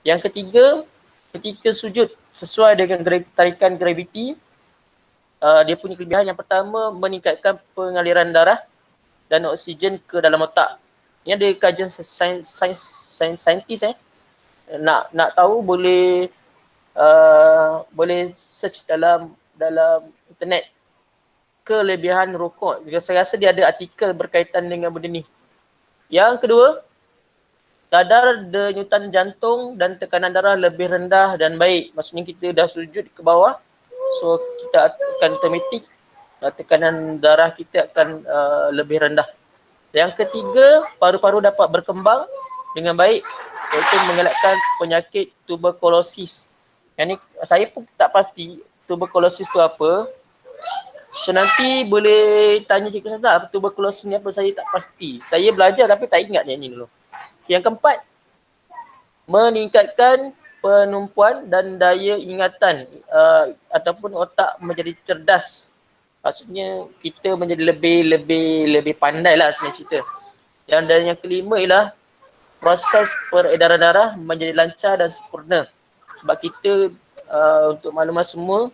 Yang ketiga, ketika sujud sesuai dengan tarikan graviti, dia punya kelebihan yang pertama meningkatkan pengaliran darah dan oksigen ke dalam otak. Ini ada kajian saintis nak tahu boleh boleh search dalam internet kelebihan rokok. Saya rasa dia ada artikel berkaitan dengan benda ni. Yang kedua, kadar denyutan jantung dan tekanan darah lebih rendah dan baik. Maksudnya kita dah sujud ke bawah, so kita akan automatik tekanan darah kita akan lebih rendah. Yang ketiga, paru-paru dapat berkembang dengan baik untuk mengelakkan penyakit tuberkulosis. Yang ni saya pun tak pasti tuberkulosis tu apa. So nanti boleh tanya Cikgu Sazla apa tuberkulosis ni apa, saya tak pasti. Saya belajar tapi tak ingat yang ni dulu. Yang keempat, meningkatkan penumpuan dan daya ingatan ataupun otak menjadi cerdas. Maksudnya kita menjadi lebih pandai lah sebenarnya cerita. Dan yang kelima ialah proses peredaran darah menjadi lancar dan sempurna. Sebab kita untuk maklumat semua,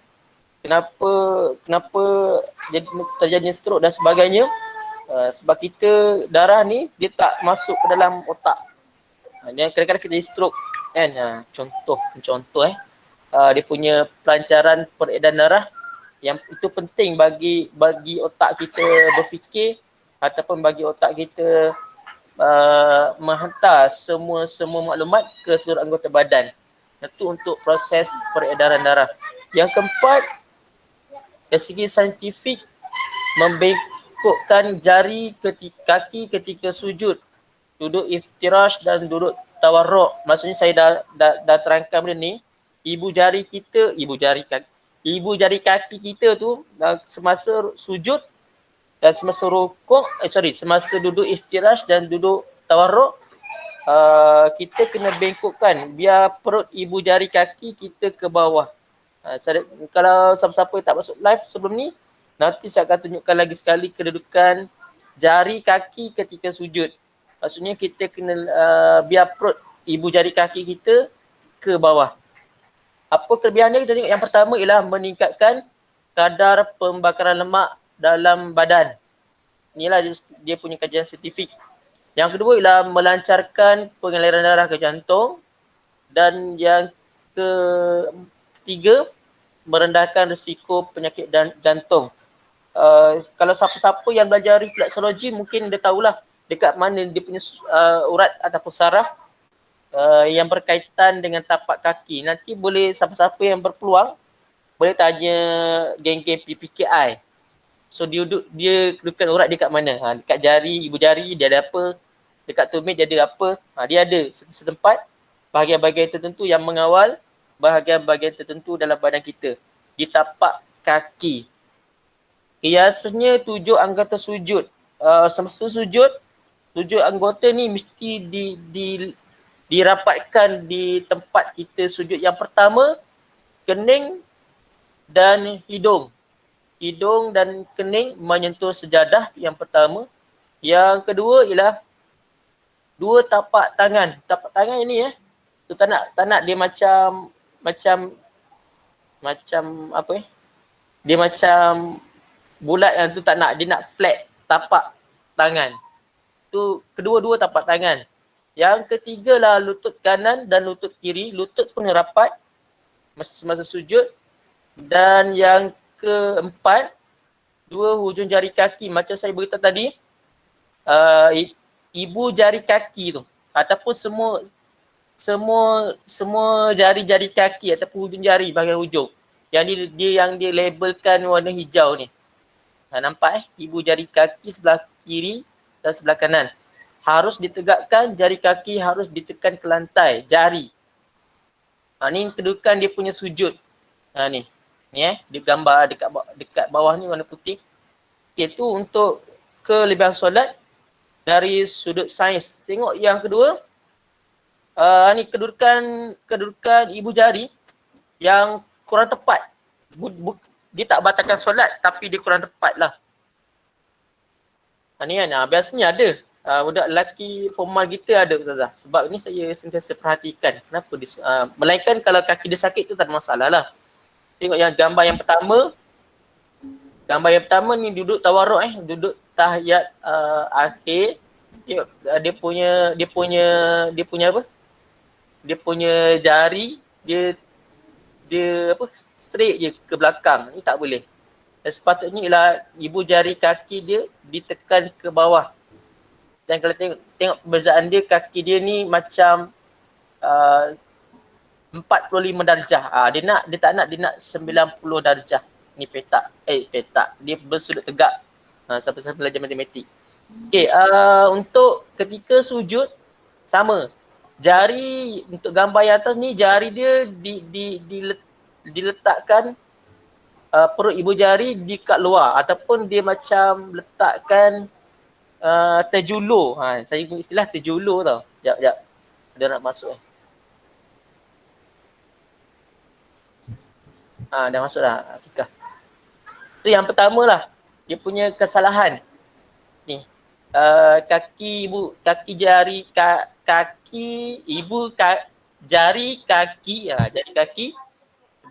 kenapa terjadi stroke dan sebagainya, sebab kita darah ni dia tak masuk ke dalam otak. Dia kadang-kadang kita jadi stroke kan. Contoh dia punya pelancaran peredaran darah yang itu penting bagi otak kita berfikir ataupun bagi otak kita menghantar semua maklumat ke seluruh anggota badan. Itu untuk proses peredaran darah. Yang keempat, dari segi saintifik, membengkokkan jari kaki ketika sujud, duduk iftirash dan duduk tawarruk. Maksudnya saya dah terangkan benda ni. Ibu jari kaki kita tu semasa sujud dan semasa rukuk, semasa duduk iftirash dan duduk tawarruk, kita kena bengkokkan biar perut ibu jari kaki kita ke bawah. Kalau siapa-siapa tak masuk live sebelum ni, nanti saya akan tunjukkan lagi sekali kedudukan jari kaki ketika sujud. Maksudnya kita kena biar perut ibu jari kaki kita ke bawah. Apa kelebihannya kita tengok. Yang pertama ialah meningkatkan kadar pembakaran lemak dalam badan. Inilah dia punya kajian saintifik. Yang kedua ialah melancarkan pengaliran darah ke jantung. Dan yang ketiga, merendahkan risiko penyakit jantung. Kalau siapa-siapa yang belajar refleksologi mungkin dia tahulah dekat mana dia punya urat ataupun saraf yang berkaitan dengan tapak kaki. Nanti boleh siapa-siapa yang berpeluang boleh tanya geng-geng PPKI. So dia kedudukan urat dia kat mana? Dekat jari, ibu jari dia ada apa? Dekat tumit dia ada apa? Dia ada setempat bahagian-bahagian tertentu yang mengawal bahagian-bahagian tertentu dalam badan kita. Di tapak kaki. Biasanya 7 anggota sujud. Semasa sujud, 7 anggota ni mesti dirapatkan di tempat kita sujud. Yang pertama, kening dan hidung. Hidung dan kening menyentuh sejadah yang pertama. Yang kedua ialah 2 tapak tangan. Tapak tangan ini tu tak nak dia macam apa dia macam bulat yang tu tak nak. Dia nak flat tapak tangan. Tu kedua-dua tapak tangan. Yang ketiga lah lutut kanan dan lutut kiri. Lutut pun rapat semasa sujud. Dan yang keempat, 2 hujung jari kaki. Macam saya beritahu tadi, ibu jari kaki tu ataupun semua jari-jari kaki ataupun hujung jari bahagian hujung yang dia labelkan warna hijau ni. Nampak ibu jari kaki sebelah kiri dan sebelah kanan. Harus ditegakkan, jari kaki harus ditekan ke lantai, jari. Ni kedudukan dia punya sujud. Ni dia gambar dekat bawah ni warna putih. Okay, tu untuk kelebihan solat dari sudut sains. Tengok yang kedua. Ni kedudukan ibu jari yang kurang tepat. Dia tak batalkan solat tapi dia kurang tepat lah. Ni kan, biasanya ada. budak lelaki formal kita ada Ustazah. Sebab ni saya sentiasa perhatikan kenapa dia melainkan kalau kaki dia sakit tu tak ada masalah lah. Tengok yang gambar yang pertama ni duduk tawarruk duduk tahiyat akhir. Tengok dia punya apa? Dia punya jari dia apa straight je ke belakang. Ni tak boleh. Dan sepatutnya ialah ibu jari kaki dia ditekan ke bawah. Dan kalau tengok perbezaan dia, kaki dia ni macam 45 darjah. Dia tak nak 90 darjah. Ni petak. Dia bersudut tegak. Siapa-siapa belajar matematik. Okey, untuk ketika sujud sama. Jari untuk gambar yang atas ni jari dia diletakkan perut ibu jari di kat luar ataupun dia macam letakkan terjulur. Saya guna istilah terjulur tau. Sekejap. Dia nak masuk dah masuk dah Afiqah. Tu yang pertama lah. Dia punya kesalahan. Ni. Jari kaki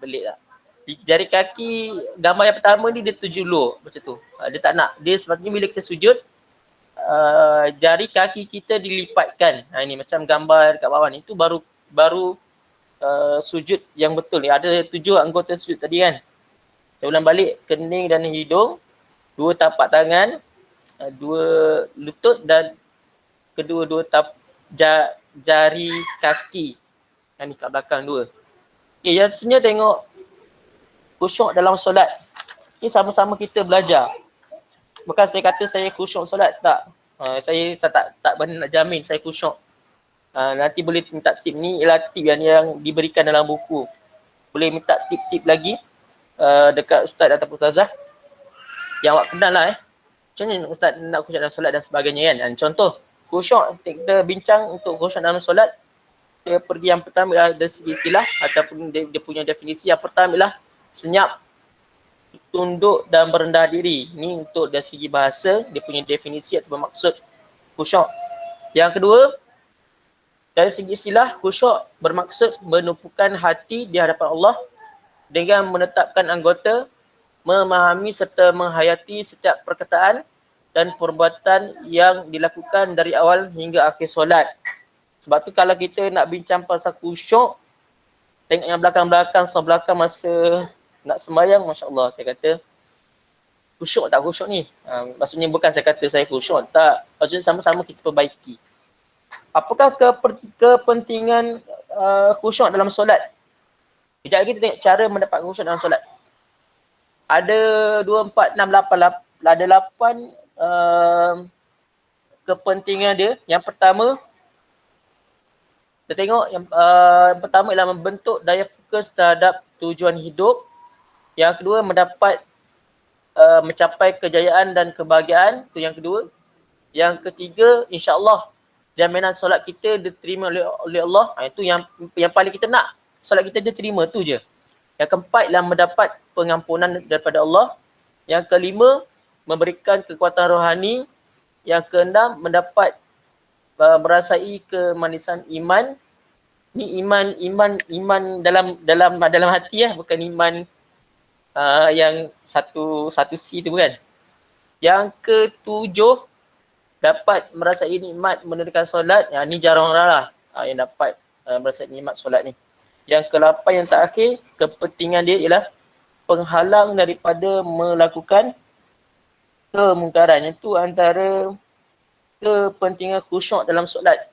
belik lah. Jari kaki gambar yang pertama ni dia terjulur macam tu. Dia tak nak. Dia sebabnya bila kita sujud jari kaki kita dilipatkan. Ini macam gambar dekat bawah ni. Itu baru sujud yang betul ni. Ada 7 anggota sujud tadi kan. Saya ulang balik, kening dan hidung, 2 tapak tangan, 2 lutut dan kedua-dua jari kaki. Yang ni kat belakang 2. Okay, yang seterusnya tengok khusyuk dalam solat. Ni sama-sama kita belajar. Bukan saya kata saya khusyuk solat, tak. Saya tak berani nak jamin saya khusyuk. Nanti boleh minta tip ni, ialah tip yang diberikan dalam buku. Boleh minta tip-tip lagi dekat ustaz ataupun ustazah yang awak kenal lah Macam mana ustaz nak khusyuk dalam solat dan sebagainya kan. Contoh, khusyuk kita bincang untuk khusyuk dalam solat. Kita pergi yang pertama ialah dari segi istilah ataupun dia punya definisi. Yang pertama ialah senyap, tunduk dan merendah diri. Ini untuk dari segi bahasa, dia punya definisi atau bermaksud khusyuk. Yang kedua, dari segi istilah, khusyuk bermaksud menumpukan hati di hadapan Allah dengan menetapkan anggota, memahami serta menghayati setiap perkataan dan perbuatan yang dilakukan dari awal hingga akhir solat. Sebab tu kalau kita nak bincang pasal khusyuk, tengok yang belakang-belakang, sebelah belakang masa nak sembahyang, Masya Allah, saya kata khusyuk tak khusyuk ni? Maksudnya bukan saya kata saya khusyuk, tak. Maksudnya sama-sama kita perbaiki. Apakah kepentingan khusyuk dalam solat? Sekejap lagi kita tengok cara mendapat khusyuk dalam solat. Ada 2, 4, 6, 8. Ada 8 kepentingan dia. Yang pertama, kita tengok yang pertama ialah membentuk daya fokus terhadap tujuan hidup. Yang kedua, mencapai kejayaan dan kebahagiaan. Itu yang kedua. Yang ketiga, insya-Allah jaminan solat kita diterima oleh Allah. Itu yang paling kita nak. Solat kita diterima, tu je. Yang keempat ialah mendapat pengampunan daripada Allah. Yang kelima, memberikan kekuatan rohani. Yang keenam, mendapat merasai kemanisan iman. Ni iman dalam hati bukan iman yang satu C tu bukan. Yang ketujuh, dapat merasai nikmat menunaikan solat. Ni jarang orang lah yang dapat merasai nikmat solat ni. Yang ke-8 yang terakhir, kepentingan dia ialah penghalang daripada melakukan kemungkaran. Itu antara kepentingan khusyuk dalam solat.